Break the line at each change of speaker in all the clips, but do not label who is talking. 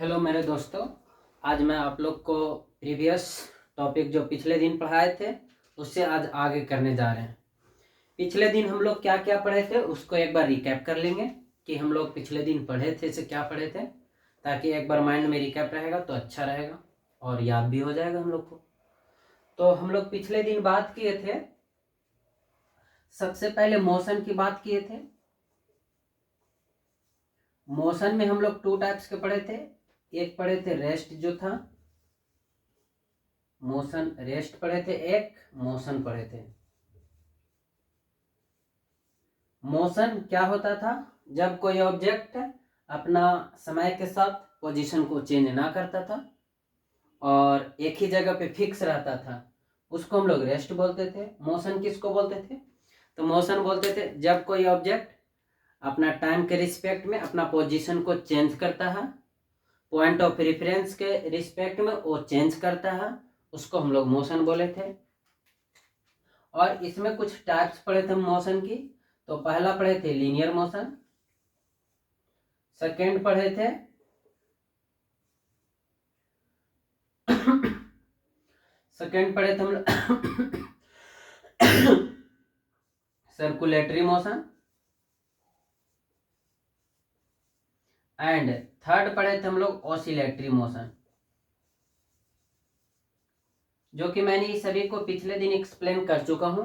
Hello मेरे दोस्तों, आज मैं आप लोग को प्रीवियस टॉपिक जो पिछले दिन पढ़ाए थे उससे आज आगे करने जा रहे हैं। पिछले दिन हम लोग क्या क्या पढ़े थे उसको एक बार रिकैप कर लेंगे कि हम लोग पिछले दिन पढ़े थे से क्या पढ़े थे, ताकि एक बार माइंड में रिकैप रहेगा तो अच्छा रहेगा और याद भी हो जाएगा हम लोग को। तो हम लोग पिछले दिन बात किए थे, सबसे पहले मोशन की बात किए थे। मोशन में हम लोग 2 टाइप्स के पढ़े थे। एक पढ़े थे रेस्ट जो था, मोशन रेस्ट पढ़े थे, एक मोशन पढ़े थे। मोशन क्या होता था? जब कोई ऑब्जेक्ट अपना समय के साथ पोजीशन को चेंज ना करता था और एक ही जगह पे फिक्स रहता था, उसको हम लोग रेस्ट बोलते थे। मोशन किसको बोलते थे? तो मोशन बोलते थे जब कोई ऑब्जेक्ट अपना टाइम के रिस्पेक्ट में अपना पोजीशन को चेंज करता है, पॉइंट ऑफ रेफरेंस के रिस्पेक्ट में वो चेंज करता है, उसको हम लोग मोशन बोले थे। और इसमें कुछ टाइप्स पढ़े थे मोशन की। तो पहला पढ़े थे लीनियर मोशन, सेकेंड पढ़े थे हम लोग सर्कुलेटरी मोशन, एंड थर्ड पढ़े थे हम लोग ऑसिलेटरी मोशन, जो कि मैंने इस सभी को पिछले दिन एक्सप्लेन कर चुका हूं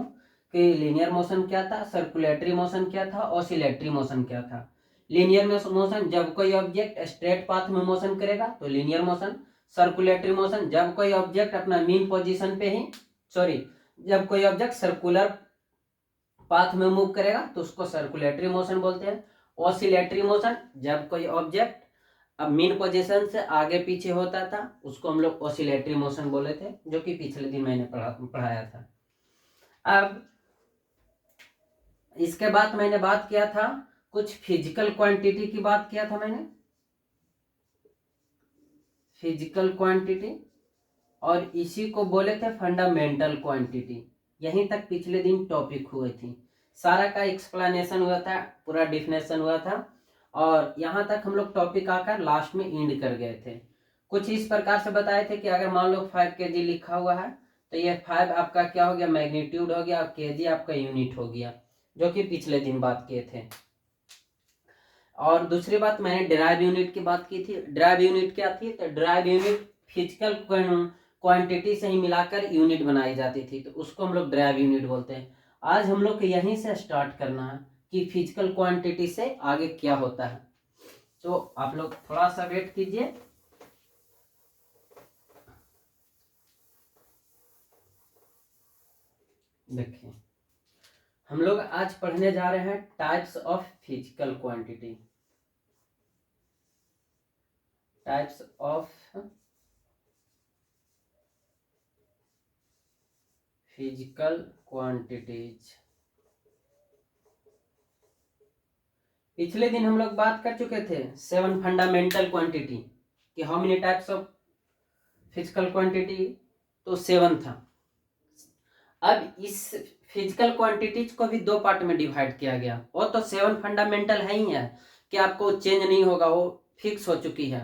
कि लीनियर मोशन क्या था, सर्कुलेटरी मोशन क्या था, ऑसिलेटरी मोशन क्या था। लीनियर मोशन जब कोई ऑब्जेक्ट स्ट्रेट पाथ में मोशन करेगा तो लीनियर मोशन। सर्कुलेटरी मोशन जब कोई ऑब्जेक्ट अपना मीन पोजीशन पे ही जब कोई ऑब्जेक्ट सर्कुलर पाथ में मूव करेगा तो उसको सर्कुलेटरी मोशन बोलते हैं। ऑसिलेटरी मोशन जब कोई ऑब्जेक्ट अब मीन पोजीशन से आगे पीछे होता था उसको हम लोग ऑसिलेटरी मोशन बोले थे, जो कि पिछले दिन मैंने पढ़ाया था। अब इसके बाद मैंने बात किया था कुछ फिजिकल क्वांटिटी की बात किया था मैंने, फिजिकल क्वांटिटी, और इसी को बोले थे फंडामेंटल क्वांटिटी। यहीं तक पिछले दिन टॉपिक हुए थी, सारा का एक्सप्लेनेशन हुआ था, पूरा डिफिनेशन हुआ था, और यहाँ तक हम लोग टॉपिक आकर लास्ट में एंड कर गए थे। कुछ इस प्रकार से बताए थे कि अगर मान लो 5 kg लिखा हुआ है तो ये 5 आपका क्या हो गया, मैग्नीट्यूड हो गया, और kg आपका यूनिट हो गया, जो कि पिछले दिन बात किए थे। और दूसरी बात मैंने ड्राइव यूनिट की बात की थी। ड्राइव यूनिट क्या थी? तो ड्राइव यूनिट फिजिकल क्वांटिटी से ही मिलाकर यूनिट बनाई जाती थी, तो उसको हम लोग ड्राइव यूनिट बोलते हैं। आज हम लोग को यहीं से स्टार्ट करना है कि फिजिकल क्वांटिटी से आगे क्या होता है। तो आप लोग थोड़ा सा वेट कीजिए। देखिए, हम लोग आज पढ़ने जा रहे हैं types of physical quantity. Types of physical quantities. पिछले दिन हम लोग बात कर चुके थे 7 फंडामेंटल क्वांटिटी कि how many types of physical quantity, तो 7 था। अब इस फिजिकल क्वांटिटीज को भी 2 पार्ट में डिवाइड किया गया। वो तो 7 फंडामेंटल है ही है कि आपको चेंज नहीं होगा, वो फिक्स हो चुकी है।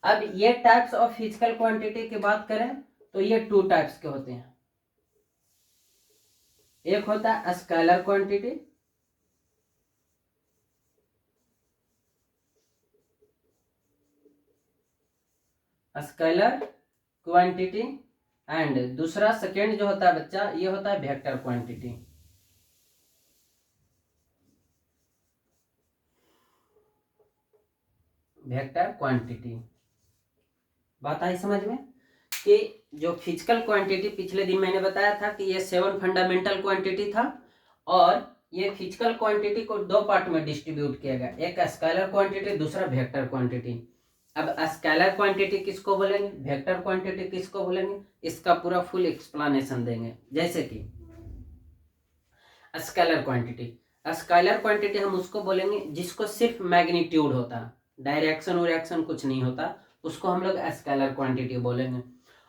अब ये टाइप्स ऑफ फिजिकल क्वांटिटी की बात करें तो ये 2 टाइप्स के होते हैं। एक होता है scalar quantity, scalar quantity, and दूसरा सेकेंड जो होता है बच्चा, ये होता है वेक्टर क्वांटिटी। Vector quantity. बात आई समझ में कि जो फिजिकल क्वांटिटी पिछले दिन मैंने बताया था कि ये 7 फंडामेंटल क्वांटिटी था, और ये फिजिकल क्वांटिटी को 2 पार्ट में डिस्ट्रीब्यूट किया गया, एक स्केलर क्वांटिटी, दूसरा वेक्टर क्वांटिटी। अब स्केलर क्वांटिटी किसको बोलेंगे, वेक्टर क्वांटिटी किसको बोलेंगे, इसका पूरा फुल एक्सप्लेनेशन देंगे। जैसे कि स्केलर क्वांटिटी, स्केलर क्वांटिटी हम उसको बोलेंगे जिसको सिर्फ मैग्नीट्यूड होता है, डायरेक्शन और रिएक्शन कुछ नहीं होता, उसको हम लोग स्केलर क्वांटिटी बोलेंगे।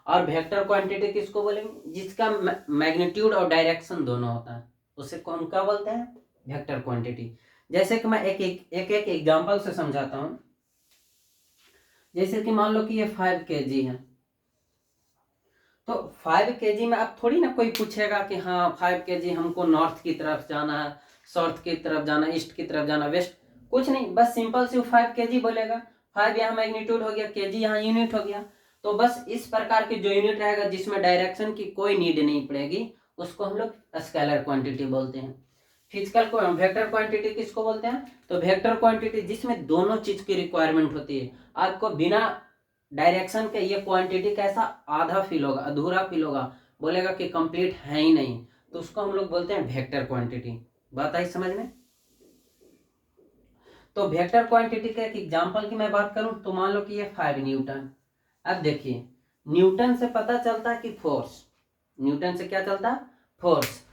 और वेक्टर क्वांटिटी किसको बोलेंगे, जिसका मैग्नीट्यूड और डायरेक्शन दोनों होता है, उसे कौन क्या बोलते हैं, वेक्टर क्वांटिटी। जैसे कि मैं एक एग्जांपल से समझाता हूं। जैसे कि मान लो कि ये 5 kg है, तो 5 kg में अब थोड़ी ना कोई पूछेगा कि हाँ 5 kg हमको नॉर्थ की तरफ जाना है, साउथ की तरफ जाना, ईस्ट की तरफ जाना, वेस्ट, कुछ नहीं, बस सिंपल सी 5 kg बोलेगा। 5 यहाँ मैग्नीट्यूड हो गया, kg यहाँ यूनिट हो गया। तो बस इस प्रकार की जो यूनिट रहेगा जिसमें डायरेक्शन की कोई नीड नहीं पड़ेगी, उसको हम लोग स्केलर क्वांटिटी बोलते हैं। फिजिकल वेक्टर क्वांटिटी किसको बोलते हैं? तो वेक्टर क्वांटिटी जिसमें दोनों चीज की रिक्वायरमेंट होती है। आपको बिना डायरेक्शन के ये क्वांटिटी कैसा आधा फील होगा, अधूरा फील होगा, बोलेगा कि कंप्लीट है ही नहीं, तो उसको हम लोग बोलते हैं वेक्टर क्वांटिटी। बात आई समझ में? तो वेक्टर क्वांटिटी का एक एग्जांपल की मैं बात करूं तो मान लो कि ये 5 न्यूटन। अब देखिए, न्यूटन से पता चलता है कि फोर्स, न्यूटन से क्या चलता है? फोर्स।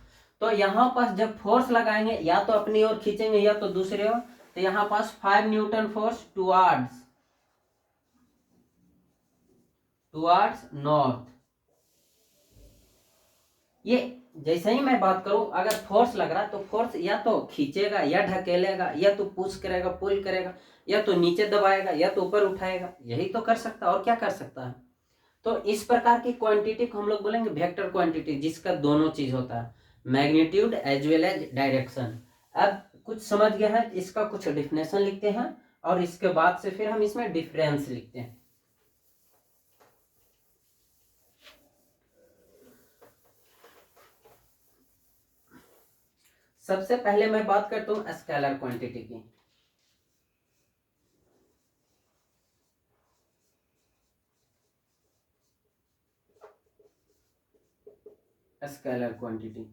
तो यहाँ पास जब फोर्स लगाएंगे, या तो अपनी ओर खींचेंगे या तो दूसरे ओर, तो यहाँ पास 5 न्यूटन फोर्स टुवर्ड्स नॉर्थ। ये जैसे ही मैं बात करूं, अगर फोर्स लग रहा तो फोर्स या तो खींचेगा या ढकेलेगा, या तो पुश करेगा, पुल करेगा, या तो नीचे दबाएगा या तो ऊपर उठाएगा, यही तो कर सकता है, और क्या कर सकता है? तो इस प्रकार की क्वांटिटी को हम लोग बोलेंगे वेक्टर क्वांटिटी, जिसका दोनों चीज होता है, magnitude as well as direction. अब कुछ समझ गया है, इसका कुछ डिफिनेशन लिखते हैं और इसके बाद से फिर हम इसमें डिफरेंस लिखते हैं। सबसे पहले मैं बात करता हूं स्केलर क्वांटिटी की। स्केलर क्वांटिटी,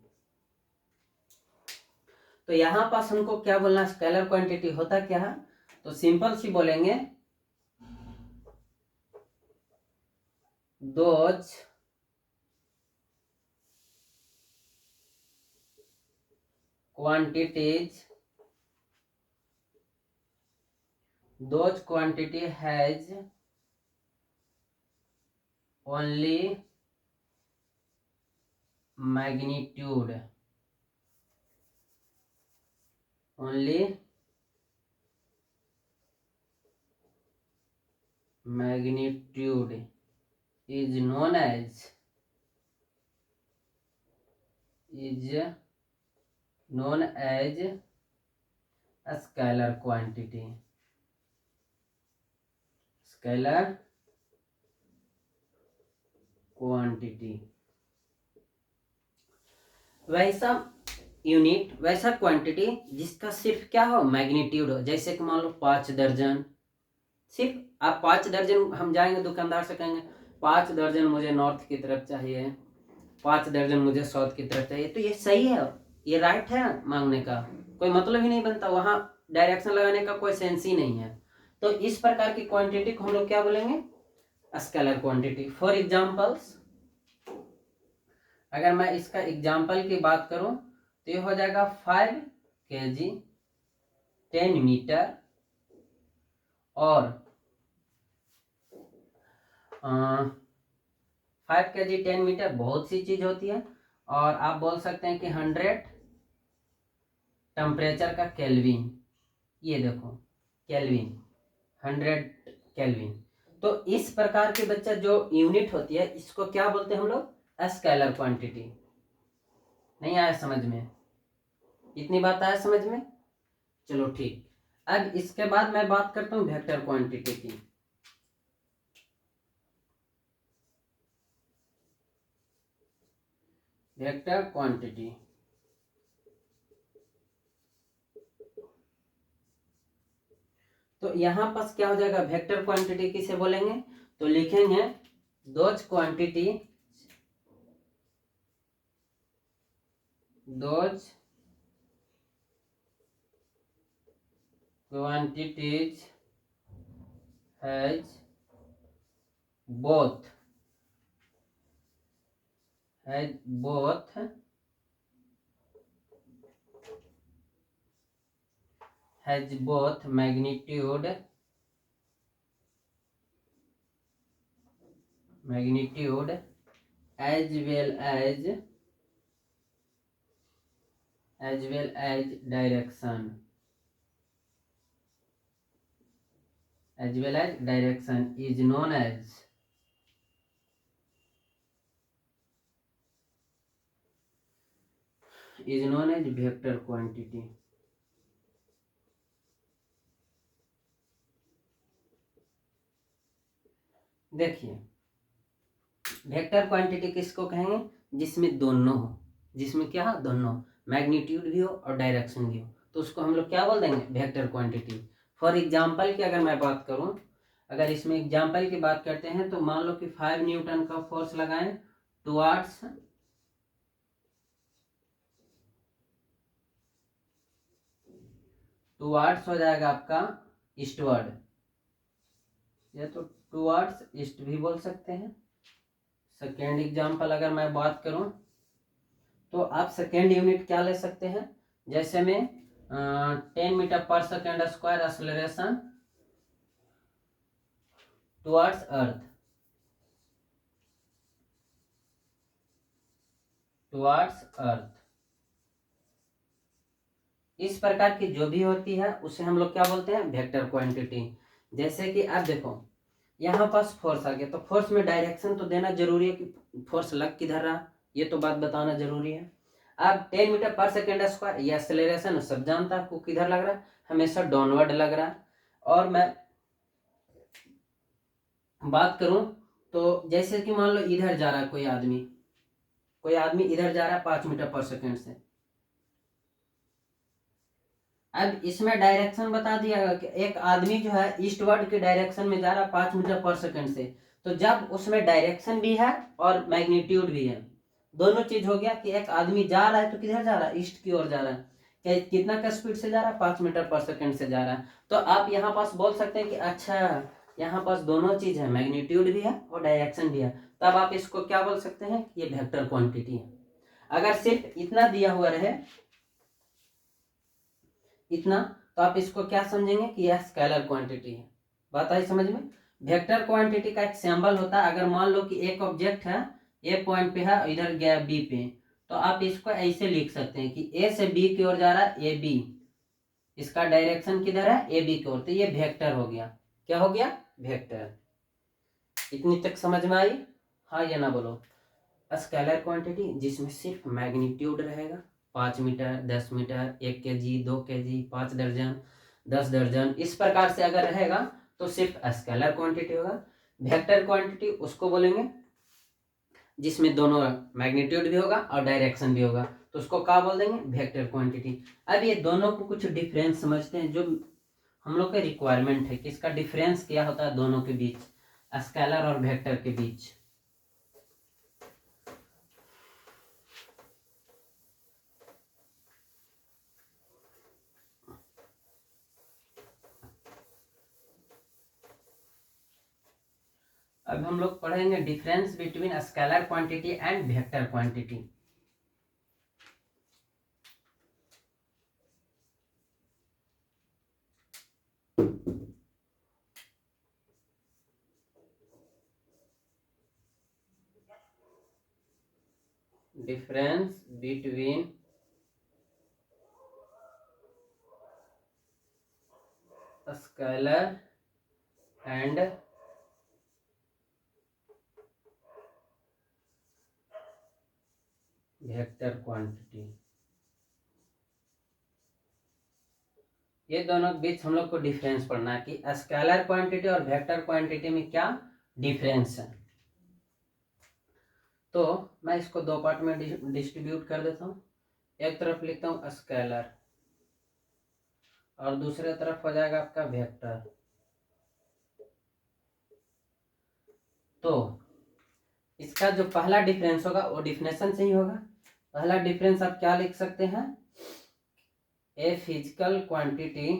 तो यहां पास हमको क्या बोलना, स्केलर क्वांटिटी होता क्या है? तो सिंपल सी बोलेंगे, those quantities those quantity has only magnitude, only magnitude is known as a scalar quantity, scalar quantity। वैसा यूनिट, वैसा क्वांटिटी जिसका सिर्फ क्या हो, मैग्नीट्यूड हो। जैसे कि मान लो 5 दर्जन, सिर्फ आप 5 दर्जन, हम जाएंगे दुकानदार से कहेंगे 5 दर्जन मुझे नॉर्थ की तरफ चाहिए, 5 दर्जन मुझे साउथ की तरफ चाहिए, तो ये सही है, ये राइट है मांगने का, कोई मतलब ही नहीं बनता, वहां डायरेक्शन लगाने का कोई सेंस ही नहीं है। तो इस प्रकार की क्वांटिटी को हम लोग क्या बोलेंगे, स्केलर क्वांटिटी। फॉर एग्जांपल्स, अगर मैं इसका एग्जांपल की बात करूं तो ये हो जाएगा 5 kg 10 मीटर, और 5 kg 10 मीटर बहुत सी चीज होती है, और आप बोल सकते हैं कि 100 टेम्परेचर का केल्विन, ये देखो केल्विन, 100 केल्विन। तो इस प्रकार के बच्चा जो यूनिट होती है, इसको क्या बोलते हैं हम लोग, स्केलर क्वांटिटी। नहीं आया समझ में? इतनी बात आया समझ में? चलो ठीक। अब इसके बाद मैं बात करता हूं वेक्टर क्वांटिटी की। वेक्टर क्वांटिटी, तो यहां पास क्या हो जाएगा, वेक्टर क्वांटिटी किसे बोलेंगे, तो लिखेंगे those quantities has both magnitude as well as direction, as well as direction is known as vector quantity. देखिए वेक्टर क्वांटिटी किसको कहेंगे, जिसमें दोनों हो, जिसमें क्या हो, दोनों मैग्नीट्यूड भी हो और डायरेक्शन भी हो, तो उसको हम लोग क्या बोल देंगे, वेक्टर क्वांटिटी। फॉर एग्जांपल की अगर मैं बात करूं, अगर इसमें एग्जांपल की बात करते हैं तो मान लो कि 5 न्यूटन का फोर्स लगाएं टुवर्ड्स हो जाएगा आपका ईस्टवर्ड, या तो टुवर्ड्स ईस्ट भी बोल सकते हैं। सेकेंड एग्जांपल अगर मैं बात करूं तो आप सेकेंड यूनिट क्या ले सकते हैं, जैसे में 10 मीटर पर सेकेंड स्क्वायर एक्सेलरेशन टुवर्ड्स अर्थ, इस प्रकार की जो भी होती है उसे हम लोग क्या बोलते हैं, वेक्टर क्वांटिटी। जैसे कि आप देखो यहाँ पास फोर्स आ गया, तो फोर्स में डायरेक्शन तो देना जरूरी है कि फोर्स लग किधर रहा, ये तो बात बताना जरूरी है। अब 10 मीटर पर सेकेंड स्क्वायर ये एक्सेलरेशन सब जानता है, आपको किधर लग रहा है, हमेशा डाउनवर्ड लग रहा है। और मैं बात करूं तो जैसे कि मान लो इधर जा रहा है कोई आदमी इधर जा रहा है 5 मीटर पर सेकेंड से। अब इसमें डायरेक्शन बता दिया कि एक आदमी जो है ईस्टवर्ड के डायरेक्शन में जा रहा है 5 मीटर पर सेकेंड से, तो जब उसमें डायरेक्शन भी है और मैग्नीट्यूड भी है, दोनों चीज हो गया कि एक आदमी जा रहा है तो किधर जा रहा है, ईस्ट की ओर जा रहा है, कितना का स्पीड से जा रहा है, 5 मीटर पर सेकेंड से जा रहा है। तो आप यहाँ पास बोल सकते हैं कि अच्छा यहाँ पास दोनों चीज है, मैग्नीट्यूड भी है और डायरेक्शन भी है, तब आप इसको क्या बोल सकते हैं, ये वेक्टर क्वांटिटी है। अगर सिर्फ इतना दिया हुआ रहे, इतना, तो आप इसको क्या समझेंगे कि यह स्केलर क्वांटिटी है। बात आई समझ में। वेक्टर क्वांटिटी का एक सिंबल होता है, अगर मान लो कि एक ऑब्जेक्ट है ए पॉइंट पे है, इधर गया बी पे, तो आप इसको ऐसे लिख सकते हैं कि ए से बी की ओर जा रहा है ए बी, इसका डायरेक्शन किधर है, ए बी की ओर, तो ये वेक्टर हो गया। क्या हो गया, वेक्टर। इतनी तक समझ में आई, हाँ या ना बोलो। स्केलर क्वांटिटी जिसमें सिर्फ मैग्नीट्यूड रहेगा, 5 मीटर, 10 मीटर, 1 केजी, 2 केजी, 5 दर्जन, 10 दर्जन, इस प्रकार से अगर रहेगा तो सिर्फ स्केलर क्वांटिटी होगा। वेक्टर क्वांटिटी उसको बोलेंगे जिसमें दोनों मैग्नीट्यूड भी होगा और डायरेक्शन भी होगा, तो उसको क्या बोल देंगे, वेक्टर क्वांटिटी। अब ये दोनों को कुछ डिफरेंस समझते हैं, जो हम लोग का रिक्वायरमेंट है कि इसका डिफरेंस क्या होता है दोनों के बीच, स्केलर और वेक्टर के बीच। अब हम लोग पढ़ेंगे difference between scalar quantity and vector quantity. Difference between scalar and vector quantity, ये दोनों के बीच हम लोग को डिफरेंस पढ़ना है कि स्केलर क्वांटिटी और वेक्टर क्वांटिटी में क्या डिफरेंस है। तो मैं इसको दो पार्ट में डिस्ट्रीब्यूट कर देता हूँ। एक तरफ लिखता हूँ स्केलर और दूसरे तरफ हो जाएगा आपका वेक्टर। तो इसका जो पहला डिफरेंस होगा वो डिफिनेशन से ही होगा। पहला डिफरेंस आप क्या लिख सकते हैं, a physical quantity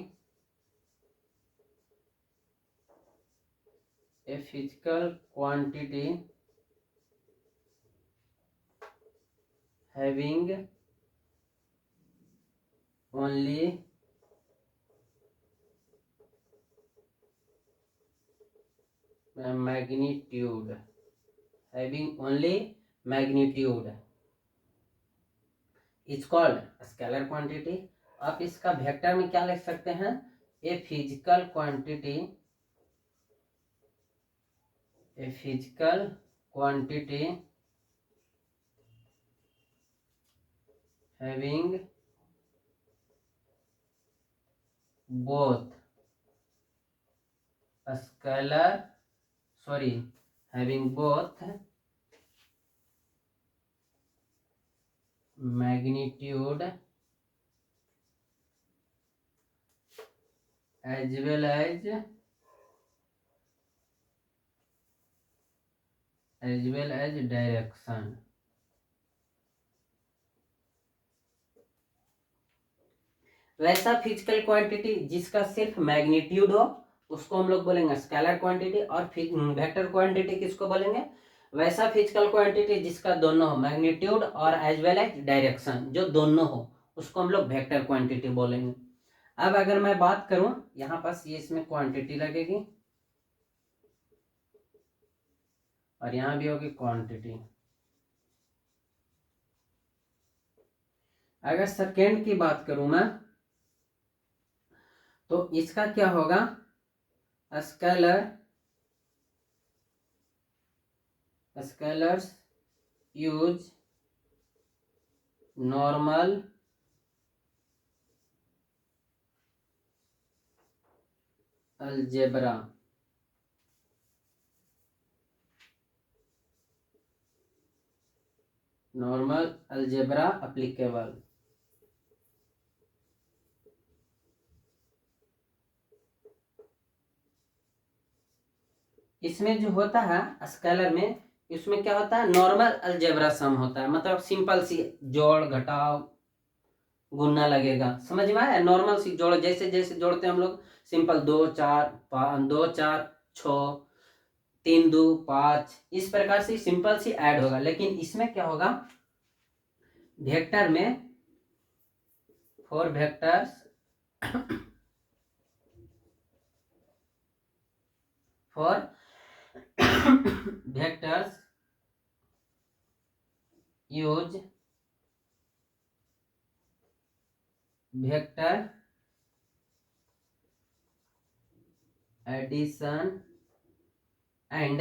having only magnitude is called scalar quantity। आप इसका वेक्टर में क्या लिख सकते हैं, a physical quantity a physical quantity having both scalar having both magnitude as well as direction। वैसा फिजिकल क्वांटिटी जिसका सिर्फ मैग्नीट्यूड हो उसको हम लोग बोलेंगे स्केलर क्वांटिटी, और वेक्टर क्वांटिटी किसको बोलेंगे? वैसा फिजिकल क्वांटिटी जिसका दोनों हो, मैग्नीट्यूड और एज वेल एज डायरेक्शन, जो दोनों हो उसको हम लोग वेक्टर क्वांटिटी बोलेंगे। अब अगर मैं बात करूं, यहां पास ये इसमें क्वांटिटी लगेगी और यहां भी होगी क्वांटिटी। अगर सेकेंड की बात करूं मैं तो इसका क्या होगा? Scalars use normal algebra. Normal algebra applicable. इसमें जो होता है स्केलर में, इसमें क्या होता है? नॉर्मल अलजेब्रा सम होता है, मतलब सिंपल सी जोड़ घटाव गुना लगेगा। समझ में आया? नॉर्मल सी जोड़, जैसे जैसे जोड़ते हैं हम लोग, सिंपल 2 4 5 2 4 6 3 2 5, इस प्रकार से सिंपल सी ऐड होगा। लेकिन इसमें क्या होगा? वेक्टर में 4 vectors use vector addition and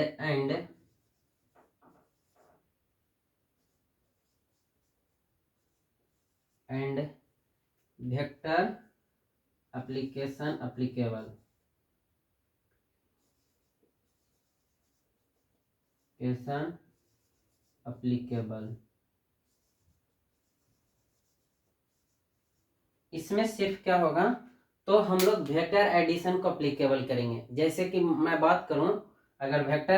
vector applicable. इसमें सिर्फ क्या होगा? तो हम लोग वेक्टर एडिशन को एप्लीकेबल करेंगे। जैसे कि मैं बात करूं, अगर वेक्टर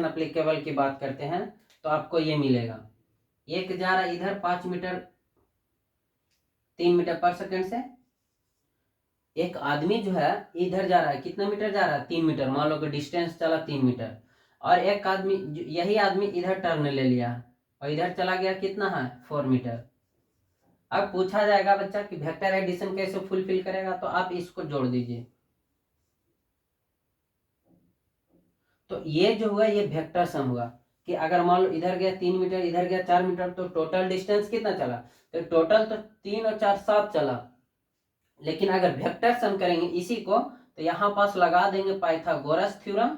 एप्लीकेबल की बात करते हैं तो आपको ये मिलेगा, एक जा रहा इधर 5 मीटर 3 मीटर पर सेकंड से, एक आदमी जो है इधर जा रहा है, कितना मीटर जा रहा है? 3 मीटर। मान लो कि डिस्टेंस चला 3 मीटर, और एक आदमी, यही आदमी इधर टर्न ले लिया और इधर चला गया, कितना है? 4 मीटर। अब पूछा जाएगा बच्चा कि वेक्टर एडिशन कैसे फुलफिल करेगा, तो आप इसको जोड़ दीजिए। तो ये जो हुआ ये वेक्टर सम हुआ कि अगर मान लो इधर गया 3 मीटर, इधर गया 4 मीटर, तो टोटल डिस्टेंस कितना चला? तो टोटल तो 3 और 4 7 चला। लेकिन अगर वेक्टर सम करेंगे इसी को, तो यहाँ पास लगा देंगे पाइथागोरस थ्योरम।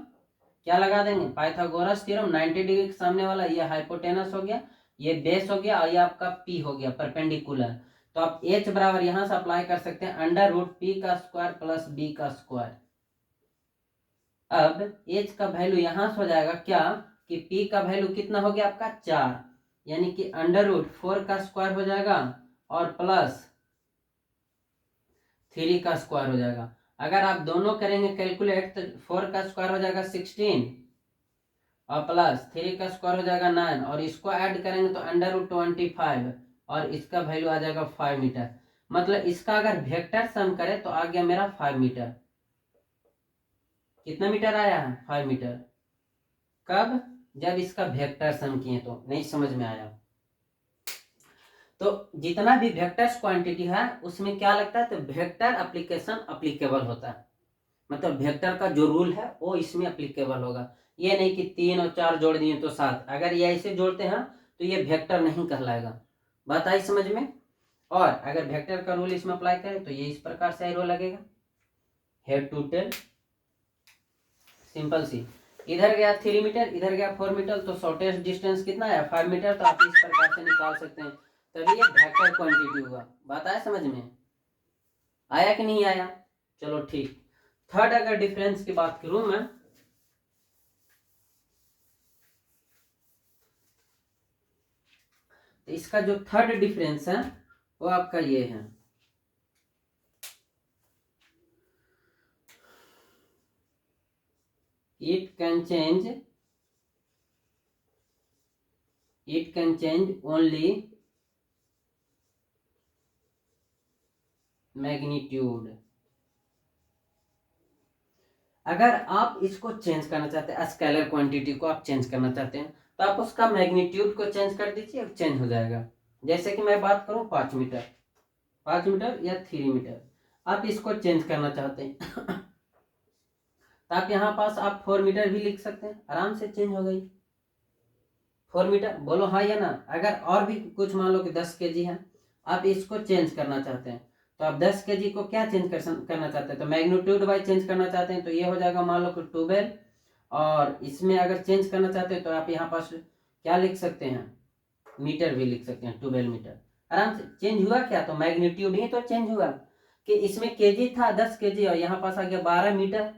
क्या लगा देंगे? Pythagoras theorem. 90 डिग्री के सामने वाला ये हाइपोटेनस हो गया, ये बेस हो गया, और ये आपका पी हो गया परपेंडिकुलर। तो आप एच बराबर यहां से अप्लाई कर सकते हैं अंडर रूट पी का स्क्वायर प्लस बी का स्क्वायर। अब एच का वैल्यू यहां से हो जाएगा क्या कि पी का वैल्यू कितना हो गया आपका? 4, यानी कि अंडर रूट 4 का स्क्वायर हो जाएगा और प्लस 3 का स्क्वायर हो जाएगा। अगर आप दोनों करेंगे कैलकुलेट तो 4 का स्क्वायर हो जाएगा 16 और प्लस 3 का स्क्वायर हो जाएगा 9, और इसको ऐड करेंगे तो अंडर रूट 25, और इसका वैल्यू आ जाएगा 5 मीटर। मतलब इसका अगर वेक्टर सम करे तो आ गया मेरा 5 मीटर। कितना मीटर आया है? 5 मीटर। कब? जब इसका वेक्टर सम किए। तो नहीं समझ में आया? तो जितना भी वेक्टर्स क्वांटिटी है उसमें क्या लगता है? तो वेक्टर एप्लीकेशन एप्लीकेबल होता है, मतलब वेक्टर का जो रूल है वो इसमें एप्लीकेबल होगा। ये नहीं कि 3 और 4 जोड़ दिए तो 7, अगर ये ऐसे जोड़ते हैं तो ये वेक्टर नहीं कहलाएगा। बात आई समझ में? और अगर वेक्टर का रूल इसमें अप्लाई करें तो ये इस प्रकार से एरो लगेगा, हेड टू टेल, सिंपल सी। इधर गया 3 मीटर, इधर गया 4 मीटर, तो शॉर्टेस्ट डिस्टेंस कितना है 5 मीटर। तो आप इस प्रकार से निकाल सकते हैं, तभी ये वेक्टर क्वांटिटी हुआ। बात आया समझ में, आया कि नहीं आया? चलो ठीक। थर्ड अगर डिफरेंस की बात करूं मैं, तो इसका जो थर्ड डिफरेंस है वो आपका ये है, it can change only magnitude. अगर आप इसको चेंज करना चाहते हैं, स्केलर क्वांटिटी को आप चेंज करना चाहते हैं, तो आप उसका मैग्नीट्यूड को चेंज कर दीजिए, चेंज हो जाएगा। जैसे कि मैं बात करूं 5 मीटर, 5 मीटर या 3 मीटर, आप इसको चेंज करना चाहते हैं तो आप यहाँ पास आप 4 मीटर भी लिख सकते हैं, आराम से चेंज हो गई 4 मीटर। बोलो हाँ या ना। अगर और भी कुछ मान लो कि 10 केजी है, आप इसको चेंज करना चाहते हैं, तो आप 10 केजी को क्या चेंज करना चाहते हैं, तो मैग्नीट्यूड वाइज चेंज करना चाहते हैं, तो ये हो जाएगा मान लो कि 12। और इसमें अगर चेंज करना चाहते हैं तो आप यहाँ पास क्या लिख सकते हैं, मीटर भी लिख सकते हैं, 12 मीटर। आराम से चेंज हुआ क्या, तो मैग्नीट्यूड ही तो चेंज हुआ, कि इसमें केजी था 10 केजी और यहाँ पास आ गया 12 मीटर,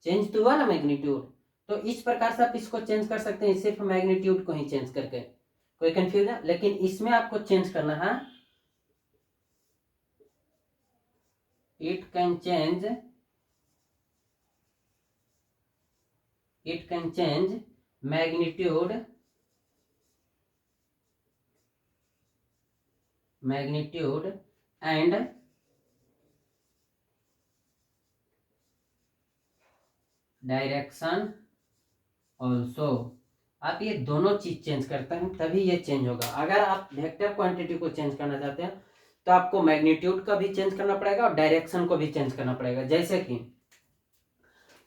चेंज तो हुआ ना मैग्नीट्यूड। तो इस प्रकार से आप इसको चेंज कर सकते हैं, सिर्फ मैग्नीट्यूड को ही चेंज करके। कोई कंफ्यूजन? लेकिन इसमें आपको चेंज करना है, it can change magnitude and direction also. आप ये दोनों चीज चेंज करते हैं तभी ये चेंज होगा। अगर आप वेक्टर क्वांटिटी को चेंज करना चाहते हैं तो आपको मैग्नीट्यूड का भी चेंज करना पड़ेगा और डायरेक्शन को भी चेंज करना पड़ेगा। जैसे कि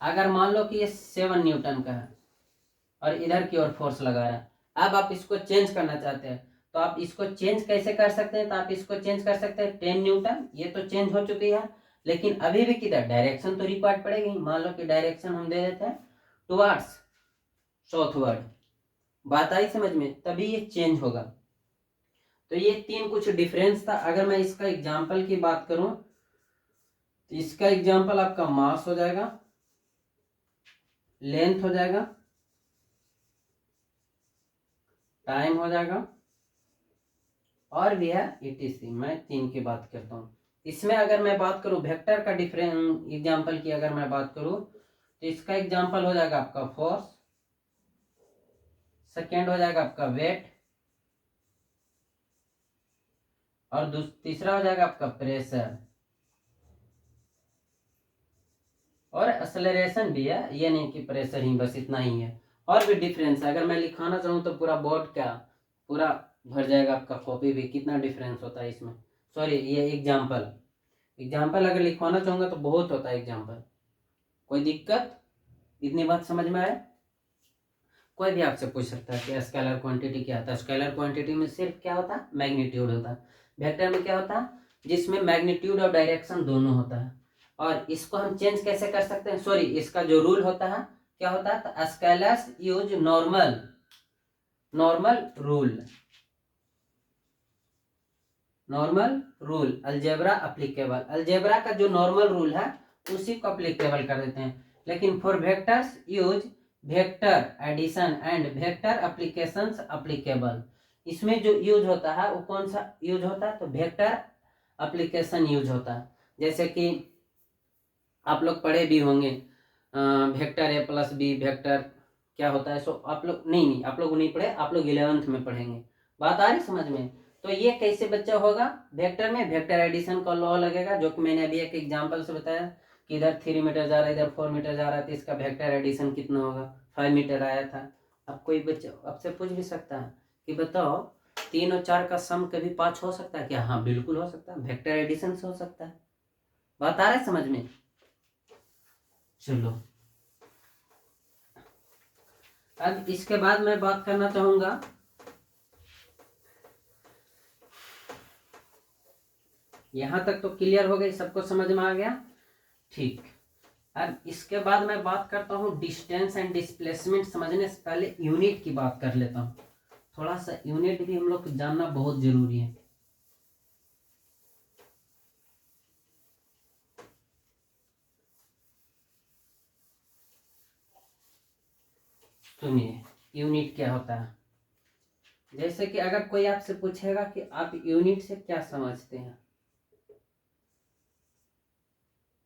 अगर मान लो कि ये 7 न्यूटन का है और इधर की ओर फोर्स लगा रहा है, अब आप इसको चेंज करना चाहते हैं, तो आप इसको चेंज कैसे कर सकते हैं, तो आप इसको चेंज कर सकते हैं 10 न्यूटन, ये तो चेंज हो चुकी है, लेकिन अभी भी किधर डायरेक्शन तो रिक्वायर्ड पड़ेगी। मान लो कि डायरेक्शन हम दे देते हैं टुवर्ड्स साउथवर्ड। बात आई समझ में, तभी ये चेंज होगा। तो ये तीन कुछ डिफरेंस था। अगर मैं इसका एग्जांपल की बात करूं तो इसका एग्जांपल आपका मास हो जाएगा, लेंथ हो जाएगा, टाइम हो जाएगा, और भी है ETC। मैं तीन की बात करता हूँ। इसमें अगर मैं बात करूं वेक्टर का डिफरेंस एग्जांपल की अगर मैं बात करूं तो इसका एग्जांपल हो जाएगा आपका फोर्स, सेकेंड हो जाएगा आपका वेट, और तीसरा हो जाएगा आपका प्रेशर, और एक्सेलरेशन भी है। ये नहीं कि प्रेशर ही बस इतना ही है, और भी डिफरेंस है। अगर मैं लिखाना चाहूँ तो पूरा बोर्ड क्या पूरा भर जाएगा आपका कॉपी भी, कितना डिफरेंस होता है इसमें। सॉरी, ये एग्जाम्पल अगर लिखवाना चाहूंगा तो बहुत होता है एग्जाम्पल। कोई दिक्कत? इतनी बात समझ में आए? कोई भी आपसे पूछ सकता है कि स्केलर क्वांटिटी क्या होता है। स्केलर क्वांटिटी में सिर्फ क्या होता है, मैग्नीट्यूड होता है। वेक्टर में क्या होता है, जिसमें मैग्नीट्यूड और डायरेक्शन दोनों होता है। और इसको हम चेंज कैसे कर सकते हैं, सॉरी, इसका जो रूल होता है क्या होता है, तो scalars use normal rule algebra applicable. Algebra का जो नॉर्मल रूल है उसी को अप्लीकेबल कर देते हैं। लेकिन for vectors use vector addition and vector applications applicable. इसमें जो यूज होता है वो कौन सा यूज होता है, तो वेक्टर एप्लीकेशन यूज होता है। जैसे कि आप लोग पढ़े भी होंगे वेक्टर A+B वेक्टर क्या होता है। सो आप लोग नहीं आप लोग नहीं पढ़े, आप लोग 11th में पढ़ेंगे। बात आ रही समझ में? तो ये कैसे बच्चा होगा, वेक्टर में वेक्टर एडिशन का लॉ लगेगा, जो कि मैंने अभी एक एग्जांपल से बताया कि इधर 3 मीटर जा रहा है, इधर 4 मीटर जा रहा है, तो इसका वेक्टर एडिशन कितना होगा, 5 मीटर आया था। अब कोई बच्चा आपसे पूछ भी सकता है कि बताओ 3 और 4 का सम कभी 5 हो सकता है क्या? हाँ बिल्कुल हो सकता है, वेक्टर एडिशन से हो सकता है। बात आ रहा है समझ में? चलो, अब इसके बाद मैं बात करना चाहूंगा, यहां तक तो क्लियर हो गई, सबको समझ में आ गया? ठीक। अब इसके बाद मैं बात करता हूँ डिस्टेंस एंड डिस्प्लेसमेंट। समझने से पहले यूनिट की बात कर लेता हूँ। थोड़ा सा यूनिट भी हम लोग को जानना बहुत जरूरी है। सुनिए यूनिट क्या होता है। जैसे कि अगर कोई आपसे पूछेगा कि आप यूनिट से क्या समझते हैं,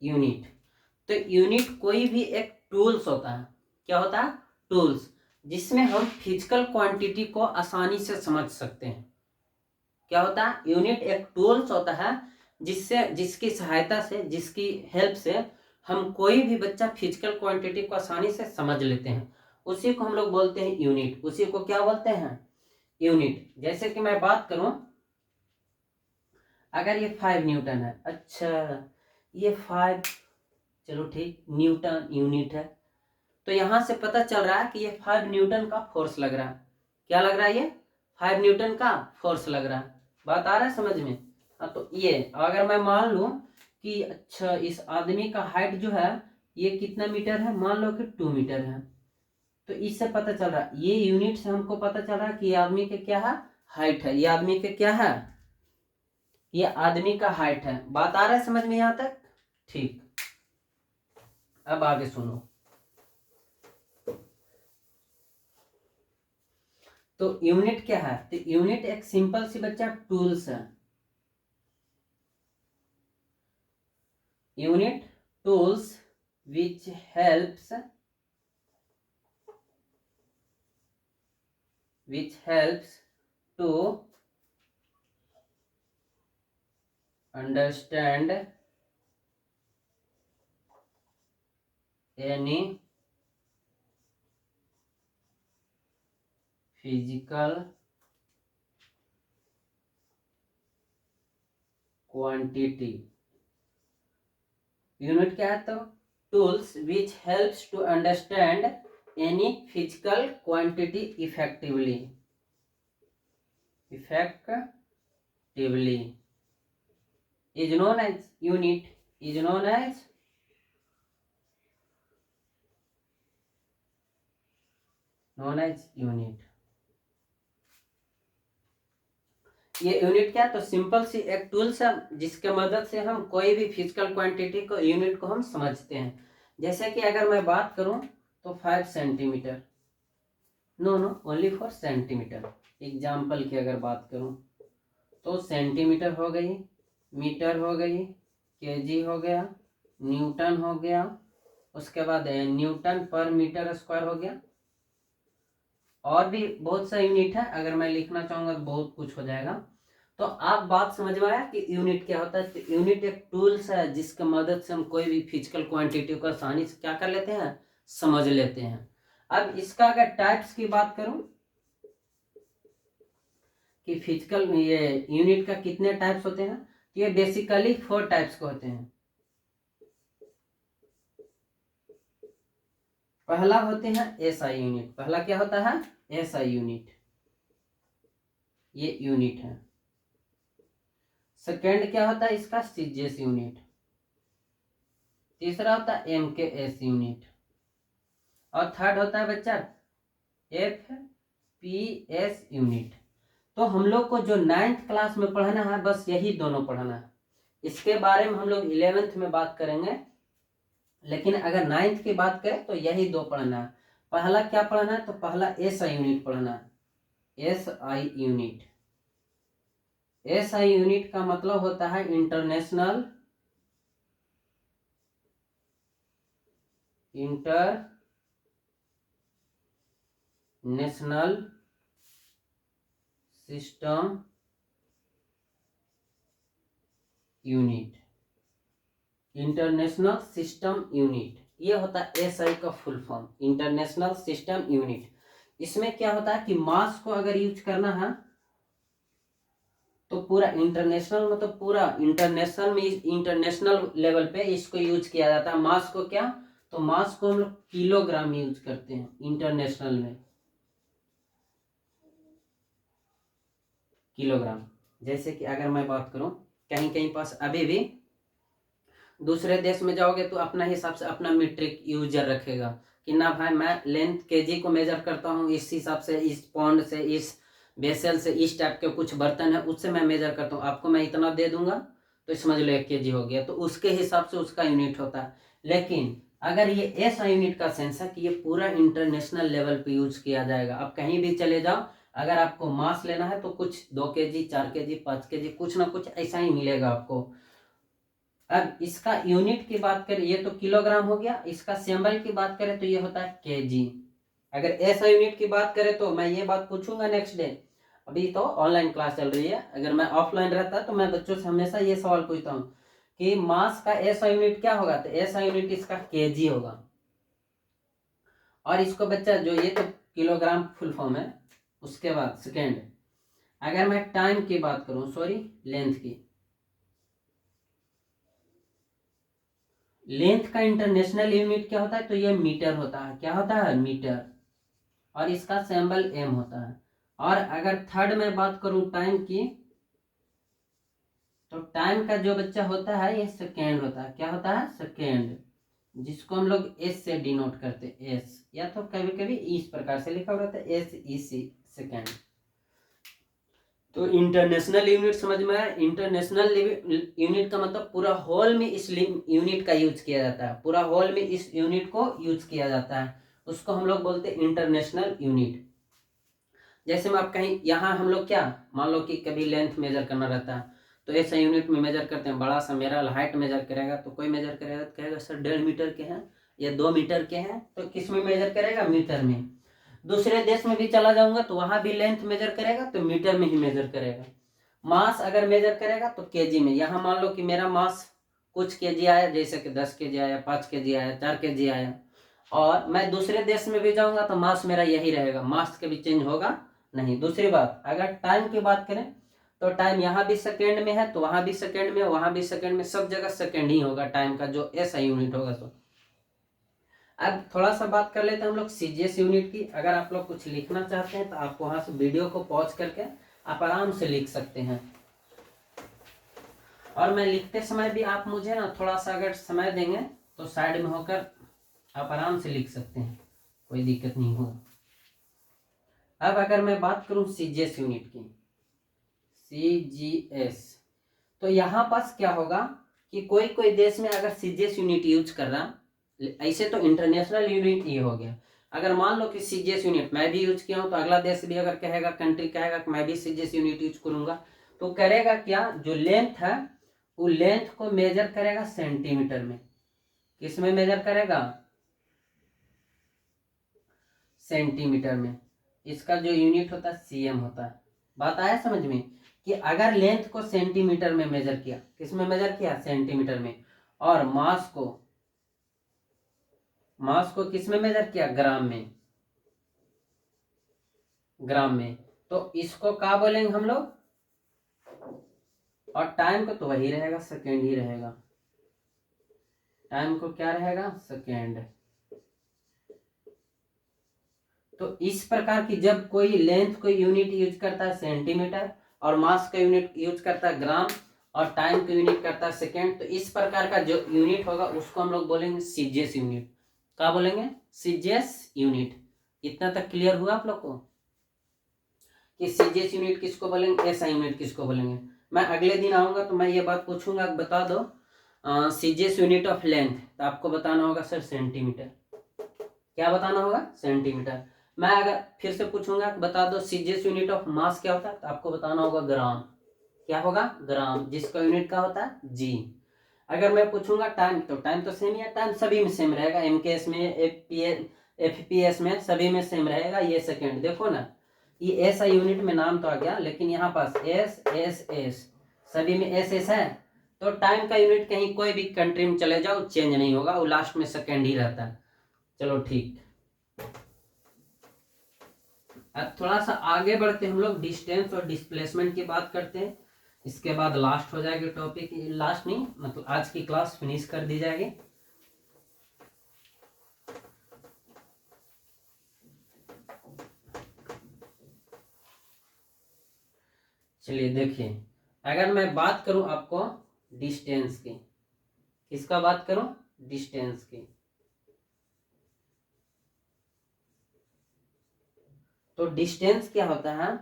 यूनिट, तो यूनिट कोई भी एक टूल्स होता है। क्या होता है? टूल्स, जिसमें हम फिजिकल क्वांटिटी को आसानी से समझ सकते हैं। क्या होता है? यूनिट एक टूल्स होता है जिससे, जिसकी सहायता से, जिसकी हेल्प से हम कोई भी बच्चा फिजिकल क्वांटिटी को आसानी से समझ लेते हैं। उसी को हम लोग बोलते हैं यूनिट। उसी को क्या बोलते हैं? यूनिट। जैसे कि मैं बात करूं, अगर ये 5 न्यूटन है, अच्छा ये 5, चलो ठीक, न्यूटन यूनिट है, तो यहां से पता चल रहा है कि ये 5 न्यूटन का फोर्स लग रहा है। क्या लग रहा है? ये 5 न्यूटन का फोर्स लग रहा है। बात आ रहा है समझ में? हाँ, तो ये अगर मैं मान लूं कि अच्छा इस आदमी का हाइट जो है ये कितना मीटर है, मान लो कि 2 मीटर है, तो इससे पता चल रहा है, ये यूनिट से हमको पता चल रहा है कि ये आदमी के क्या है, हाइट है। ये आदमी के क्या है, ये आदमी का हाइट है। बात आ रहा है समझ में यहां तक? ठीक, अब आगे सुनो। तो यूनिट क्या है? तो यूनिट एक सिंपल सी बच्चा टूल्स है। Unit tools which helps to understand any physical quantity। Unit क्या है? तो tools which helps to understand any physical quantity effectively is known as unit, is known as unit। ये यूनिट क्या? तो simple सी एक tools है जिसके मदद से हम कोई भी फिजिकल क्वांटिटी को, यूनिट को हम समझते हैं। जैसे कि अगर मैं बात करूं तो 5 centimetre, no only for centimetre. Example की अगर बात करूं तो सेंटीमीटर हो गई, मीटर हो गई, केजी हो गया, न्यूटन हो गया, उसके बाद न्यूटन पर मीटर स्क्वायर हो गया, और भी बहुत सा यूनिट है। अगर मैं लिखना चाहूंगा तो बहुत कुछ हो जाएगा। तो आप बात समझ में आया कि यूनिट क्या होता है? तो यूनिट एक टूल्स है जिसके मदद से हम कोई भी फिजिकल क्वांटिटी को आसानी से क्या कर लेते हैं, समझ लेते हैं। अब इसका अगर टाइप्स की बात करूं कि फिजिकल ये यूनिट का कितने टाइप्स होते हैं, तो ये बेसिकली 4 टाइप्स के होते हैं। पहला होते हैं एसआई यूनिट। पहला क्या होता है? एसआई यूनिट, ये यूनिट है। सेकेंड क्या होता है इसका? CGS unit. तीसरा होता है एमकेएस यूनिट, और थर्ड होता है बच्चा एफपीएस यूनिट। तो हम लोग को जो 9th क्लास में पढ़ना है बस यही दोनों पढ़ना है। इसके बारे में हम लोग 11th में बात करेंगे, लेकिन अगर 9th की बात करें तो यही दो पढ़ना है। पहला क्या पढ़ना है? तो पहला एसआई यूनिट पढ़ना है। एसआई यूनिट, एसआई यूनिट का मतलब होता है international system unit. International system unit, ये होता है एसआई का full form, international system unit. इसमें क्या होता है कि मास को अगर यूज करना है तो पूरा इंटरनेशनल, मतलब पूरा इंटरनेशनल में, इंटरनेशनल लेवल पे इसको यूज किया जाता है। मास को क्या? तो मास को हम लोग किलोग्राम में यूज करते हैं इंटरनेशनल में, किलोग्राम। जैसे कि अगर मैं बात करूं, कहीं कहीं पास अभी भी दूसरे देश में जाओगे तो अपना हिसाब से अपना मीट्रिक यूजर रखेगा कि ना भाई मैं लेंथ केजी को मेजर करता हूँ, इस हिसाब से, इस पॉन्ड से, इस बेसल से, इस टाइप के कुछ बर्तन है उससे मैं मेजर करता हूँ, आपको मैं इतना दे दूंगा तो समझ लो 1 केजी हो गया, तो उसके हिसाब से उसका यूनिट होता है। लेकिन अगर ये ऐसा यूनिट का सेंस है कि ये पूरा इंटरनेशनल लेवल पे यूज किया जाएगा, आप कहीं भी चले जाओ, अगर आपको मास लेना है तो कुछ 2 केजी, 4 केजी, 5 केजी, कुछ ना कुछ ऐसा ही मिलेगा आपको। अब इसका यूनिट की बात करें, ये तो किलोग्राम हो गया, इसका सिंबल की बात करें तो ये होता है केजी। अगर ऐसा यूनिट की बात करें तो मैं ये बात पूछूंगा नेक्स्ट डे, अभी तो ऑनलाइन क्लास चल रही है, अगर मैं ऑफलाइन रहता तो मैं बच्चों से हमेशा ये सवाल पूछता हूँ कि मास का ऐसा यूनिट क्या होगा, तो ऐसा यूनिट इसका केजी होगा। और इसको बच्चा जो ये तो किलोग्राम फुल फॉर्म है, उसके बाद सेकेंड, अगर मैं टाइम की बात करूं, सॉरी लेंथ की, लेंथ का इंटरनेशनल यूनिट क्या होता है, तो ये मीटर होता है, क्या होता है, मीटर, और इसका सिंबल एम होता है। और अगर थर्ड में बात करूं टाइम की, तो टाइम का जो बच्चा होता है ये सेकेंड होता है, क्या होता है, सेकेंड, जिसको हम लोग एस से डिनोट करते हैं, एस, या तो कभी कभी इस प्रकार से लिखा रहता है, एस ई सी, सेकेंड। तो इंटरनेशनल यूनिट समझ में आया, इंटरनेशनल यूनिट का मतलब पूरा होल में इस यूनिट का यूज किया जाता है, पूरा होल में इस यूनिट को यूज किया जाता है, उसको हम लोग बोलते हैं इंटरनेशनल यूनिट। जैसे मैं आप कहीं यहाँ हम लोग क्या, मान लो कि कभी लेंथ मेजर करना रहता है तो ऐसा यूनिट में मेजर करते हैं, बड़ा सा मेरा हाइट मेजर करेगा तो कोई मेजर करेगा तो कहेगा सर 1.5 मीटर के हैं या 2 मीटर के हैं, तो किस में मेजर करेगा, मीटर में। दूसरे देश में भी चला जाऊंगा तो वहां भी लेंथ मेजर करेगा तो मीटर में ही मेजर करेगा। मास अगर मेजर करेगा तो केजी में, यहाँ मान लो कि मेरा मास कुछ केजी आया, जैसे कि 10 केजी आया, 5 केजी आया, 4 केजी आया, और मैं दूसरे देश में भी जाऊंगा तो मास मेरा यही रहेगा, मास कभी चेंज होगा नहीं। दूसरी बात, अगर टाइम की बात करें तो टाइम यहाँ भी सेकेंड में है तो वहां भी सेकेंड में, वहां भी सेकेंड में, सब जगह सेकेंड ही होगा टाइम का, जो ऐसा यूनिट होगा। तो अब थोड़ा सा बात कर लेते हैं हम लोग सीजीएस यूनिट की। अगर आप लोग कुछ लिखना चाहते हैं तो आप वहां से वीडियो को पॉज करके आप आराम से लिख सकते हैं, और मैं लिखते समय भी आप मुझे ना थोड़ा सा अगर समय देंगे तो साइड में होकर आप आराम से लिख सकते हैं, कोई दिक्कत नहीं होगा। अब अगर मैं बात करूं सीजीएस यूनिट की, सीजीएस, तो यहाँ पास क्या होगा कि कोई कोई देश में अगर सीजीएस यूनिट यूज कर रहा, ऐसे तो इंटरनेशनल यूनिट ये हो गया, अगर मान लो कि सीजीएस यूनिट मैं भी यूज किया हूं तो अगला देश भी अगर कहेगा, कंट्री कहेगा कि मैं भी सीजीएस यूनिट यूज करूंगा, तो करेगा क्या, जो लेंथ है वो लेंथ को मेजर करेगा सेंटीमीटर में। किस में मेजर करेगा, सेंटीमीटर में। इसका जो यूनिट होता है सीएम होता है। बात आया समझ में कि अगर लेंथ को सेंटीमीटर में मेजर किया, किस में मेजर किया, सेंटीमीटर में, और मास को किस में मेजर किया, ग्राम में, ग्राम में, तो इसको क्या बोलेंगे हम लोग, और टाइम को तो वही रहेगा, सेकेंड ही रहेगा, टाइम को क्या रहेगा, सेकेंड। तो इस प्रकार की जब कोई लेंथ को यूनिट यूज करता है सेंटीमीटर, और मास का यूनिट यूज करता है ग्राम, और टाइम का यूनिट करता है सेकेंड, तो इस प्रकार का जो यूनिट होगा उसको हम लोग बोलेंगे सीजीएस यूनिट। क्या बोलेंगे, सीजीएस यूनिट। इतना तक क्लियर हुआ आप लोग को कि सीजीएस यूनिट किसको बोलेंगे, एसआई यूनिट किसको बोलेंगे। मैं अगले दिन आऊंगा तो मैं ये बात पूछूंगा, बता दो सीजीएस यूनिट ऑफ लेंथ, तो आपको बताना होगा सर सेंटीमीटर। क्या बताना होगा, सेंटीमीटर। मैं अगर फिर से पूछूंगा बता दो सीजीएस यूनिट ऑफ मास क्या होता है, तो आपको बताना होगा ग्राम। क्या होगा, ग्राम, जिसका यूनिट का होता है जी। अगर मैं पूछूंगा टाइम, तो टाइम तो सेम ही है, टाइम सभी में सेम रहेगा, एमकेएस में, एफपीएस में, सभी में सेम रहेगा। ये सेकेंड देखो ना, ये ऐसा यूनिट में नाम तो आ गया, लेकिन यहाँ पास एस एस एस, सभी में एस एस है, तो टाइम का यूनिट कहीं कोई भी कंट्री में चले जाओ चेंज नहीं होगा, वो लास्ट में सेकेंड ही रहता है। चलो ठीक, अब थोड़ा सा आगे बढ़ते हम लोग डिस्टेंस और डिस्प्लेसमेंट की बात करते हैं, इसके बाद लास्ट हो जाएगी टॉपिक, लास्ट नहीं मतलब आज की क्लास फिनिश कर दी जाएगी। चलिए देखिए, अगर मैं बात करूं आपको डिस्टेंस की, किसका बात करूं? डिस्टेंस की। तो डिस्टेंस क्या होता है?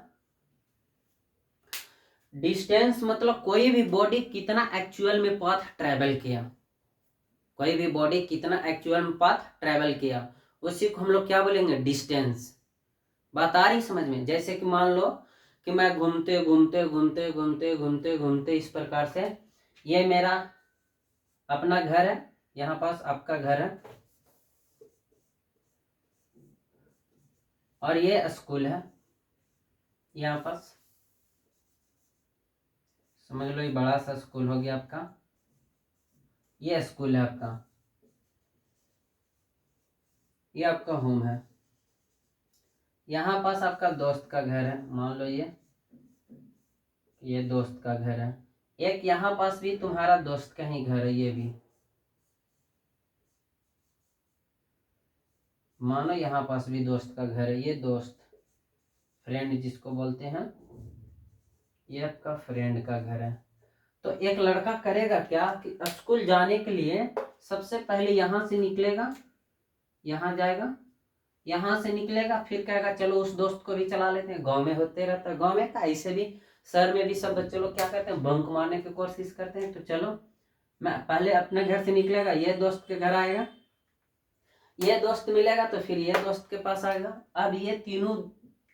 डिस्टेंस मतलब कोई भी बॉडी कितना एक्चुअल में पाथ ट्रेवल किया, कोई भी बॉडी कितना एक्चुअल में पाथ ट्रेवल किया, उसी को हम लोग क्या बोलेंगे? डिस्टेंस। बात आ रही समझ में? जैसे कि मान लो कि मैं घूमते घूमते घूमते घूमते घूमते घूमते इस प्रकार से, ये मेरा अपना घर है, यहाँ पास आपका घर है, और ये स्कूल है यहाँ पास, समझ लो ये बड़ा सा स्कूल हो गया आपका, ये स्कूल है आपका, ये आपका होम है, यहाँ पास आपका दोस्त का घर है, मान लो ये दोस्त का घर है, एक यहाँ पास भी तुम्हारा दोस्त का ही घर है, ये भी मानो यहाँ पास भी दोस्त का घर है, ये दोस्त फ्रेंड जिसको बोलते हैं, ये आपका फ्रेंड का घर है। तो एक लड़का करेगा क्या कि स्कूल जाने के लिए सबसे पहले यहाँ से निकलेगा, यहाँ जाएगा, यहाँ से निकलेगा, फिर कहेगा चलो उस दोस्त को भी चला लेते हैं। गांव में होते रहता है, गांव में का ऐसे भी शहर में भी सब बच्चे लोग क्या करते हैं, बंक मारने की कोशिश करते हैं। तो चलो मैं पहले अपने घर से निकलेगा, ये दोस्त के घर आएगा, ये दोस्त मिलेगा तो फिर ये दोस्त के पास आएगा। अब ये तीनों,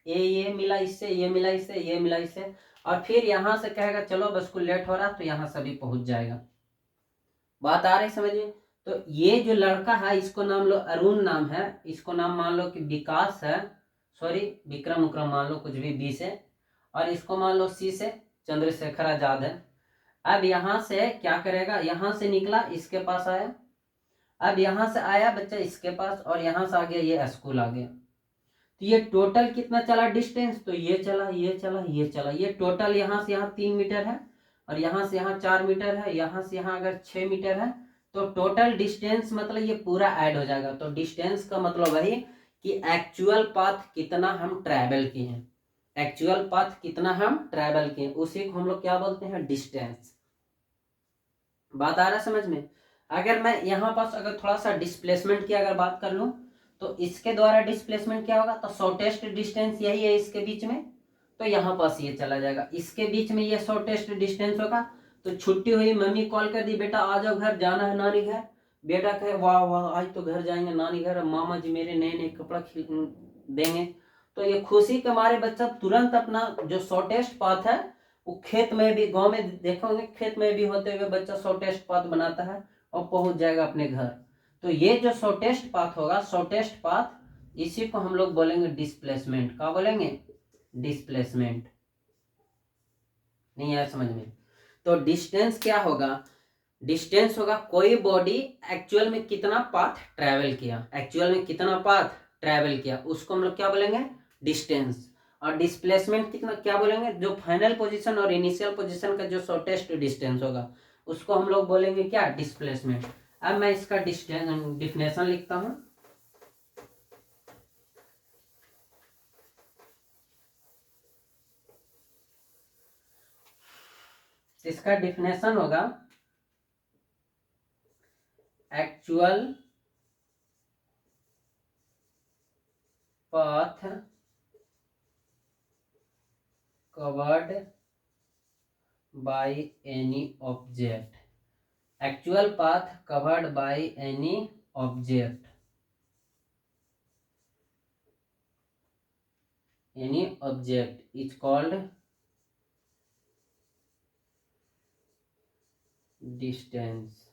ये मिला इससे, ये मिला इससे, ये मिला इससे, और फिर यहाँ से कहेगा चलो अब स्कूल लेट हो रहा, तो यहाँ सभी पहुंच जाएगा। बात आ रही समझ में? तो ये जो लड़का है इसको नाम लो अरुण नाम है, इसको नाम मान लो कि विकास है, सॉरी विक्रम उक्रम मान लो कुछ भी, बी से, और इसको मान लो सी से चंद्रशेखर आजाद है। अब यहाँ से क्या करेगा, यहाँ से निकला इसके पास आया, अब यहाँ से आया बच्चा इसके पास, और यहाँ से आ गया ये स्कूल आ गया। तो ये टोटल कितना चला डिस्टेंस? तो ये चला, ये चला, ये चला, ये टोटल यहाँ से यहाँ 3 मीटर है, और यहाँ से यहाँ 4 मीटर है, यहाँ से यहाँ अगर 6 मीटर है, तो टोटल डिस्टेंस मतलब ये पूरा ऐड हो जाएगा। तो डिस्टेंस का मतलब वही कि एक्चुअल पाथ कितना हम ट्रैवल किए हैं, एक्चुअल पाथ कितना हम ट्रैवल किए, उसी को हम लोग क्या बोलते हैं? डिस्टेंस। बात आ रहा है समझ में? अगर मैं यहाँ पास अगर थोड़ा सा डिस्प्लेसमेंट की अगर बात कर लूँ, तो इसके द्वारा डिस्प्लेसमेंट क्या होगा? तो शॉर्टेस्ट डिस्टेंस यही है इसके बीच में, तो यहाँ पास ये चला जाएगा, इसके बीच में ये शॉर्टेस्ट डिस्टेंस होगा। तो छुट्टी हुई, मम्मी कॉल कर दी, बेटा आ जाओ घर, जाना है नानी घर, बेटा कहे वाह वाह आज तो घर जाएंगे नानी घर, मामा जी मेरे नए नए कपड़ा देंगे। तो ये खुशी के मारे बच्चा तुरंत अपना जो शॉर्टेस्ट पाथ है, वो खेत में भी, गांव में देखोगे खेत में भी होते हुए बच्चा शॉर्टेस्ट पाथ बनाता है और पहुंच जाएगा अपने घर। तो ये जो शॉर्टेस्ट पाथ होगा, शॉर्टेस्ट पाथ, इसी को हम लोग बोलेंगे डिस्प्लेसमेंट। क्या बोलेंगे? डिस्प्लेसमेंट। नहीं आया समझ में? तो डिस्टेंस क्या होगा? डिस्टेंस होगा कोई बॉडी एक्चुअल में कितना पाथ ट्रैवल किया, एक्चुअल में कितना पाथ ट्रैवल किया, उसको हम लोग क्या बोलेंगे? डिस्टेंस। और डिस्प्लेसमेंट कितना, क्या बोलेंगे? जो फाइनल पोजीशन और इनिशियल पोजीशन का जो शॉर्टेस्ट डिस्टेंस होगा, उसको हम लोग बोलेंगे क्या? डिस्प्लेसमेंट। अब मैं इसका डिफिनेशन लिखता हूं। इसका डिफिनेशन होगा actual path covered by any object, actual path covered by any object, any object is called distance.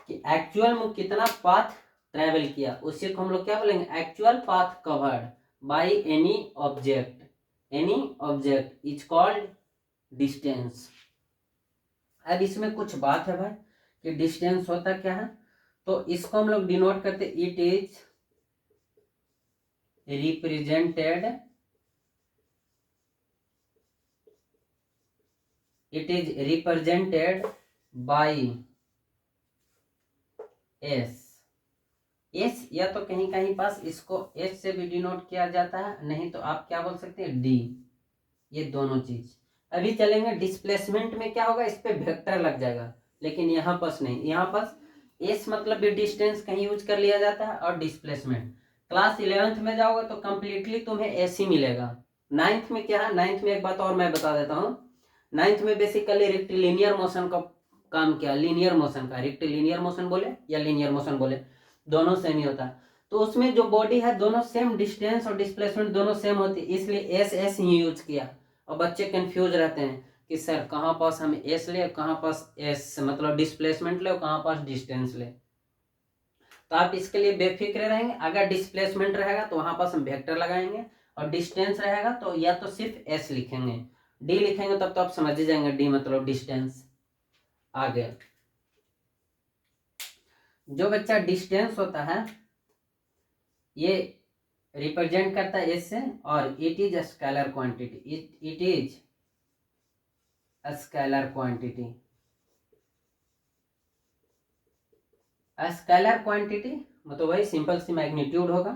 कि एक्चुअल में कितना पाथ ट्रेवल किया, उसी को हम लोग क्या बोलेंगे? Actual path covered by any object, any object is called distance. अब इसमें कुछ बात है भाई कि डिस्टेंस होता क्या है, तो इसको हम लोग डिनोट करते, it is represented, it is represented by S. S या तो कहीं कहीं पास इसको एस से भी डिनोट किया जाता है, नहीं तो आप क्या बोल सकते हैं? डी। ये दोनों चीज अभी चलेंगे डिस्प्लेसमेंट में क्या होगा, इस पे वेक्टर लग जाएगा, लेकिन यहाँ पास नहीं, यहाँ पास एस मतलब भी डिस्टेंस कहीं यूज कर लिया जाता है, और डिस्प्लेसमेंट क्लास 11th में जाओगे तो कंप्लीटली तुम्हें एस ही मिलेगा। 9th में क्या है, 9th में एक बात और मैं बता देता हूँ, 9th में बेसिकली रेक्टिलिनियर मोशन का काम किया, लीनियर मोशन का, रेक्टिलिनियर मोशन बोले या लीनियर मोशन बोले, दोनों सेम ही होता है। तो उसमें जो बॉडी है दोनों सेम, डिस्टेंस और डिस्प्लेसमेंट दोनों सेम होती है, इसलिए एस एस ही यूज किया। और बच्चे कंफ्यूज रहते हैं कि सर कहाँ पास हम एस ले, कहाँ पास एस मतलब डिस्प्लेसमेंट ले, और कहाँ पास डिस्टेंस ले। तो आप इसके लिए बेफिक्र रहेंगे, अगर डिस्प्लेसमेंट रहेगा तो वहां पास हम वेक्टर लगाएंगे, और डिस्टेंस रहेगा तो या तो सिर्फ एस लिखेंगे, डी लिखेंगे तब तो आप समझ ही जाएंगे डी मतलब डिस्टेंस। आगे जो बच्चा डिस्टेंस होता है ये रिप्रेजेंट करता है एस से, और it is scalar quantity, it is scalar quantity. Scalar quantity मतलब वही सिंपल सी मैग्नीट्यूड होगा,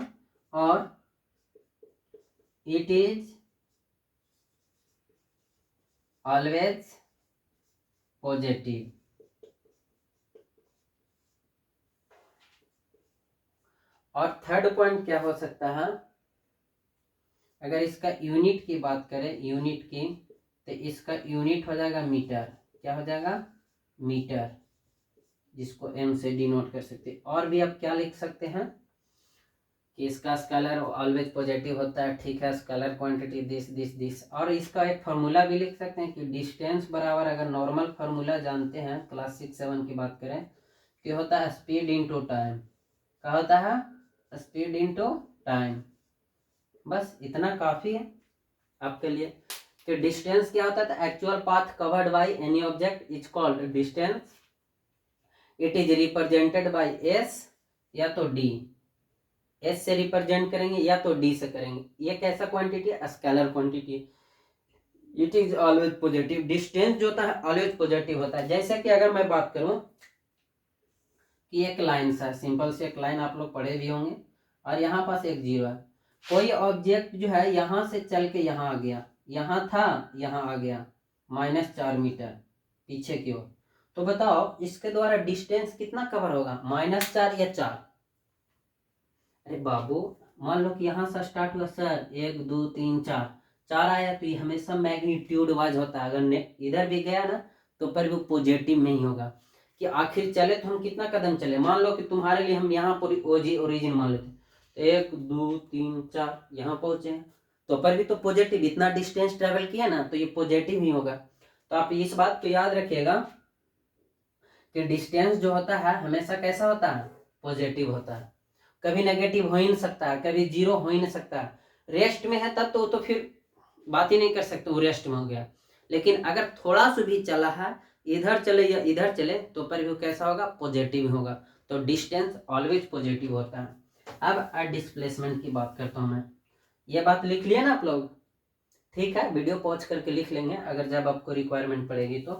और इट इज ऑलवेज पॉजिटिव। और थर्ड पॉइंट क्या हो सकता है, अगर इसका यूनिट की बात करें, यूनिट की, तो इसका यूनिट हो जाएगा मीटर। क्या हो जाएगा, मीटर, जिसको एम से डिनोट कर सकते हैं। और भी आप क्या लिख सकते हैं कि इसका स्केलर ऑलवेज पॉजिटिव होता है, ठीक है, scalar quantity this this this. और इसका एक फार्मूला भी लिख सकते हैं कि डिस्टेंस बराबर, अगर नॉर्मल फार्मूला जानते हैं क्लास 6-7 की बात करें, कि होता है स्पीड इंटू टाइम। क्या होता है, स्पीड इंटू टाइम। बस इतना काफी है आपके लिए कि डिस्टेंस क्या होता है, actual path covered by any object is called distance. It is represented by S या तो डी, एस से रिप्रेजेंट करेंगे या तो डी से करेंगे। ये कैसा क्वांटिटी है, scalar quantity. It is always positive, distance जो होता है ऑलवेज पॉजिटिव होता है। जैसे कि अगर मैं बात करूं कि एक लाइन सा सिंपल से एक लाइन आप लोग पढ़े भी होंगे, और यहाँ पास एक जीरो है, कोई ऑब्जेक्ट जो है यहां से चल के यहाँ आ गया, यहाँ था यहाँ आ गया, -4 मीटर पीछे की ओर, तो बताओ इसके द्वारा डिस्टेंस कितना कवर होगा, -4 या 4? अरे बाबू, मान लो कि यहाँ से स्टार्ट हुआ सर, 1 2 3 4, 4 आया, तो ये हमेशा मैग्नीट्यूड वाइज होता है। अगर इधर भी गया ना तो पर वो पॉजिटिव में ही होगा, कि आखिर चले तो हम कितना कदम चले। मान लो कि तुम्हारे लिए हम यहाँ पूरी ओरिजिन मान लेते, तो 1 2 3 4 यहाँ पहुंचे, तो पर भी तो पॉजिटिव, इतना डिस्टेंस ट्रेवल किया ना तो ये पॉजिटिव ही होगा। तो आप इस बात को याद रखिएगा कि डिस्टेंस जो होता है हमेशा कैसा होता है, पॉजिटिव होता है। कभी नेगेटिव हो ही नहीं सकता है, कभी जीरो हो ही नहीं सकता है। रेस्ट में है तब तो फिर बात ही नहीं कर सकते, वो रेस्ट में हो गया। लेकिन अगर थोड़ा सा भी चला है, इधर चले या इधर चले, तो पर भी कैसा होगा, पॉजिटिव होगा। तो डिस्टेंस ऑलवेज पॉजिटिव होता है। अब डिस्प्लेसमेंट की बात करता हूं मैं, ये बात लिख लिया ना आप लोग, ठीक है, वीडियो पॉज करके लिख लेंगे अगर जब आपको रिक्वायरमेंट पड़ेगी तो।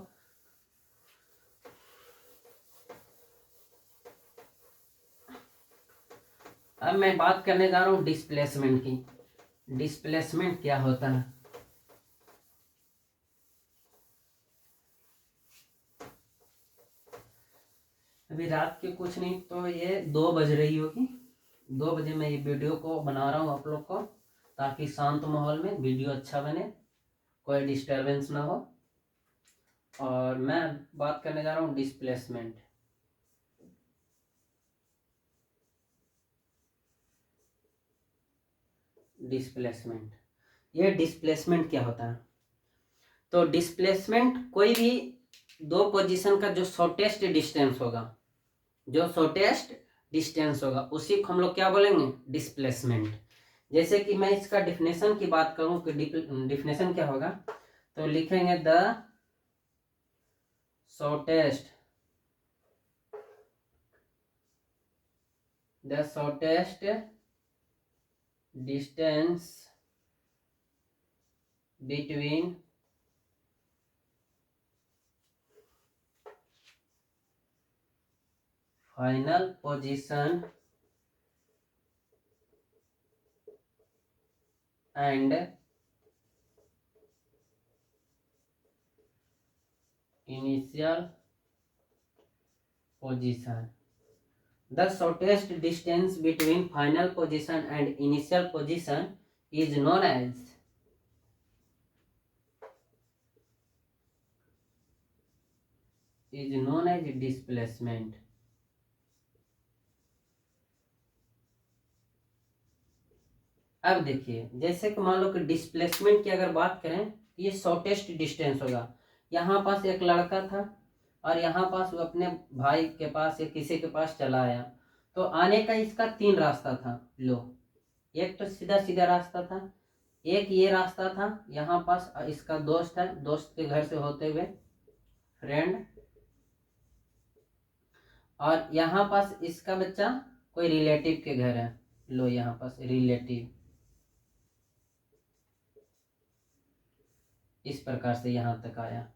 अब मैं बात करने जा रहा हूं डिस्प्लेसमेंट की। डिस्प्लेसमेंट क्या होता है, अभी रात के कुछ नहीं तो ये 2 बज रही होगी, 2 बजे मैं ये वीडियो को बना रहा हूँ आप लोग को, ताकि शांत माहौल में वीडियो अच्छा बने, कोई डिस्टरबेंस ना हो। और मैं बात करने जा रहा हूँ डिस्प्लेसमेंट। डिस्प्लेसमेंट, ये डिस्प्लेसमेंट क्या होता है, तो डिस्प्लेसमेंट कोई भी दो पोजीशन का जो शॉर्टेस्ट डिस्टेंस होगा, जो शॉर्टेस्ट डिस्टेंस होगा उसी को हम लोग क्या बोलेंगे, डिस्प्लेसमेंट। जैसे कि मैं इसका डिफिनेशन की बात करूं कि डिफिनेशन क्या होगा, तो लिखेंगे the shortest distance between final position and initial position. The shortest distance between final position and initial position is known as displacement. अब देखिए, जैसे कि मान लो कि डिस्प्लेसमेंट की अगर बात करें, ये शॉर्टेस्ट डिस्टेंस होगा। यहाँ पास एक लड़का था और यहाँ पास वो अपने भाई के पास या किसी के पास चला आया, तो आने का इसका 3 रास्ता था। लो, एक तो सीधा सीधा रास्ता था, एक ये रास्ता था, यहाँ पास इसका दोस्त है, दोस्त के घर से होते हुए फ्रेंड, और यहाँ पास इसका बच्चा कोई रिलेटिव के घर है। लो, यहाँ पास रिलेटिव, इस प्रकार से यहाँ तक आया।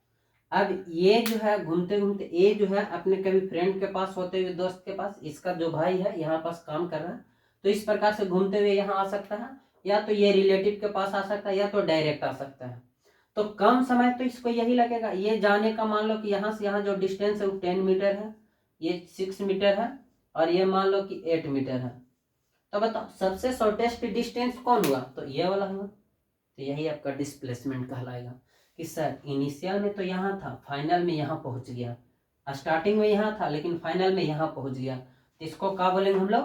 अब ये जो है घूमते घूमते, ये जो है अपने कभी फ्रेंड के पास होते हुए दोस्त के पास, इसका जो भाई है यहाँ पास काम कर रहा है, तो इस प्रकार से घूमते हुए यहाँ आ सकता है, या तो ये रिलेटिव के पास आ सकता है, या तो डायरेक्ट आ सकता है। तो कम समय तो इसको यही लगेगा। ये जाने का मान लो कि यहाँ से यहाँ जो डिस्टेंस है वो 10 मीटर है, ये 6 मीटर है, और ये मान लो कि 8 मीटर है। तो बताओ सबसे शॉर्टेस्ट डिस्टेंस कौन हुआ? तो ये वाला हुआ। तो यही आपका डिस्प्लेसमेंट कहलाएगा कि सर इनिशियल में तो यहाँ था, फाइनल में यहाँ पहुँच गया। स्टार्टिंग में यहाँ था लेकिन फाइनल में यहाँ पहुँच गया। तो इसको क्या बोलेंगे हम लोग?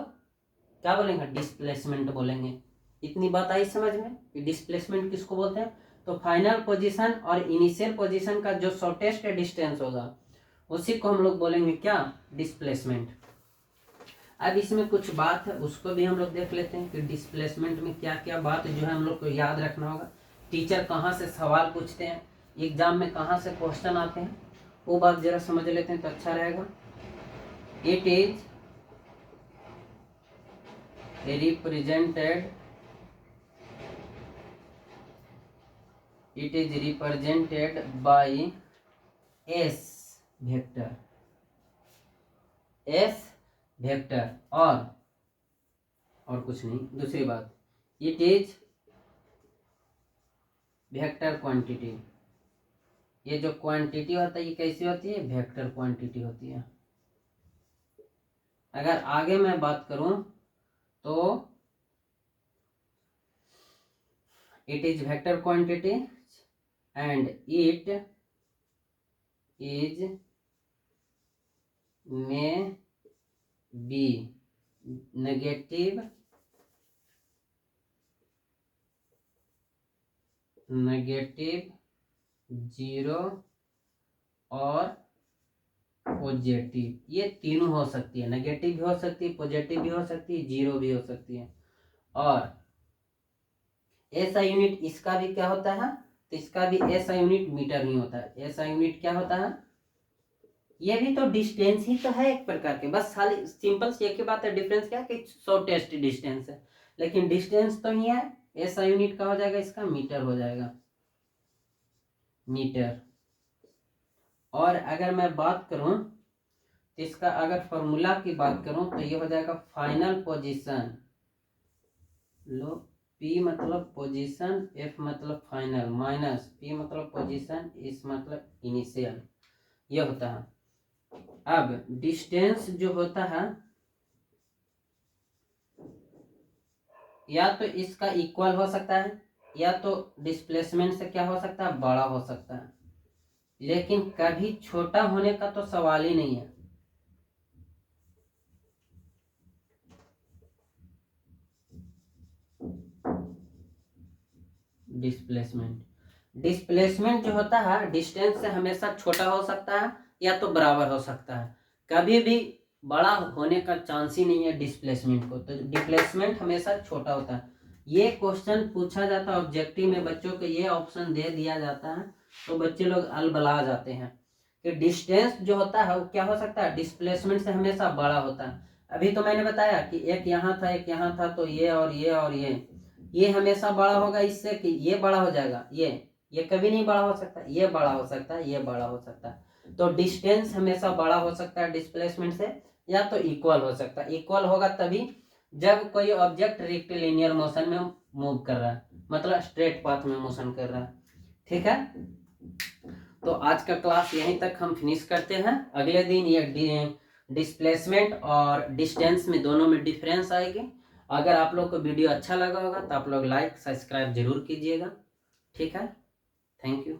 क्या बोलेंगे? डिस्प्लेसमेंट बोलेंगे। इतनी बात आई समझ में कि डिस्प्लेसमेंट किसको बोलते हैं? तो फाइनल पोजीशन और इनिशियल पोजीशन का जो शॉर्टेस्ट डिस्टेंस होगा उसी को हम लोग बोलेंगे क्या? डिस्प्लेसमेंट। अब इसमें कुछ बात है उसको भी हम लोग देख लेते हैं कि डिस्प्लेसमेंट में क्या क्या बात जो है हम लोग को याद रखना होगा। टीचर कहाँ से सवाल पूछते हैं, एग्जाम में कहाँ से क्वेश्चन आते हैं, वो बात जरा समझ लेते हैं तो अच्छा रहेगा। It is represented by S vector, S vector, और कुछ नहीं। दूसरी बात, इट इज वेक्टर क्वांटिटी। ये जो क्वांटिटी होता है ये कैसी होती है? वेक्टर क्वांटिटी होती है। अगर आगे मैं बात करूं तो it is vector quantity and it is में बी नेगेटिव, जीरो और पॉजिटिव। ये तीनों हो सकती है, नेगेटिव भी हो सकती है, पॉजिटिव भी हो सकती है, जीरो भी हो सकती है। और ऐसा यूनिट इसका भी क्या होता है? तो इसका भी ऐसा यूनिट मीटर नहीं होता है। ऐसा यूनिट क्या होता है? ये भी तो डिस्टेंस ही तो है एक प्रकार के, बस खाली सिंपल सी एक ही बात है, डिफरेंस क्या है कि शॉर्टेस्ट डिस्टेंस है, लेकिन डिस्टेंस तो नहीं है। ऐसा यूनिट का हो जाएगा, इसका मीटर हो जाएगा, मीटर। और अगर मैं बात करूं तो इसका अगर फॉर्मूला की बात करूं तो ये हो जाएगा फाइनल पोजीशन। लो, P मतलब पोजीशन, F मतलब फाइनल, माइनस P मतलब पोजीशन, इस मतलब इनिशियल, ये होता है। अब डिस्टेंस जो होता है या तो इसका इक्वल हो सकता है, या तो डिस्प्लेसमेंट से क्या हो सकता है? बड़ा हो सकता है, लेकिन कभी छोटा होने का तो सवाल ही नहीं है। डिस्प्लेसमेंट जो होता है डिस्टेंस से हमेशा छोटा हो सकता है या तो बराबर हो सकता है, कभी भी बड़ा होने का चांस ही नहीं है डिस्प्लेसमेंट को। तो डिस्प्लेसमेंट हमेशा छोटा होता है। ये क्वेश्चन पूछा जाता है ऑब्जेक्टिव में, बच्चों को ये ऑप्शन दे दिया जाता है तो बच्चे लोग अलबला जाते हैं कि डिस्टेंस जो होता है वो क्या हो सकता है? डिस्प्लेसमेंट से हमेशा बड़ा होता है। अभी तो मैंने बताया कि एक यहाँ था, एक यहाँ था, तो ये और ये और ये हमेशा बड़ा होगा इससे कि ये बड़ा हो जाएगा, ये कभी नहीं बड़ा हो सकता, ये बड़ा हो सकता है, ये बड़ा हो सकता है। तो डिस्टेंस हमेशा बड़ा हो सकता है डिस्प्लेसमेंट से, या तो इक्वल हो सकता है। इक्वल होगा तभी जब कोई ऑब्जेक्ट रेक्टिलिनियर मोशन में मूव कर रहा है, मतलब स्ट्रेट पाथ में मोशन कर रहा है। ठीक है, तो आज का क्लास यहीं तक हम फिनिश करते हैं। अगले दिन ये डिस्प्लेसमेंट और डिस्टेंस में दोनों में डिफरेंस आएगी। अगर आप लोग को वीडियो अच्छा लगा होगा तो आप लोग लाइक सब्सक्राइब जरूर कीजिएगा। ठीक है, थैंक यू।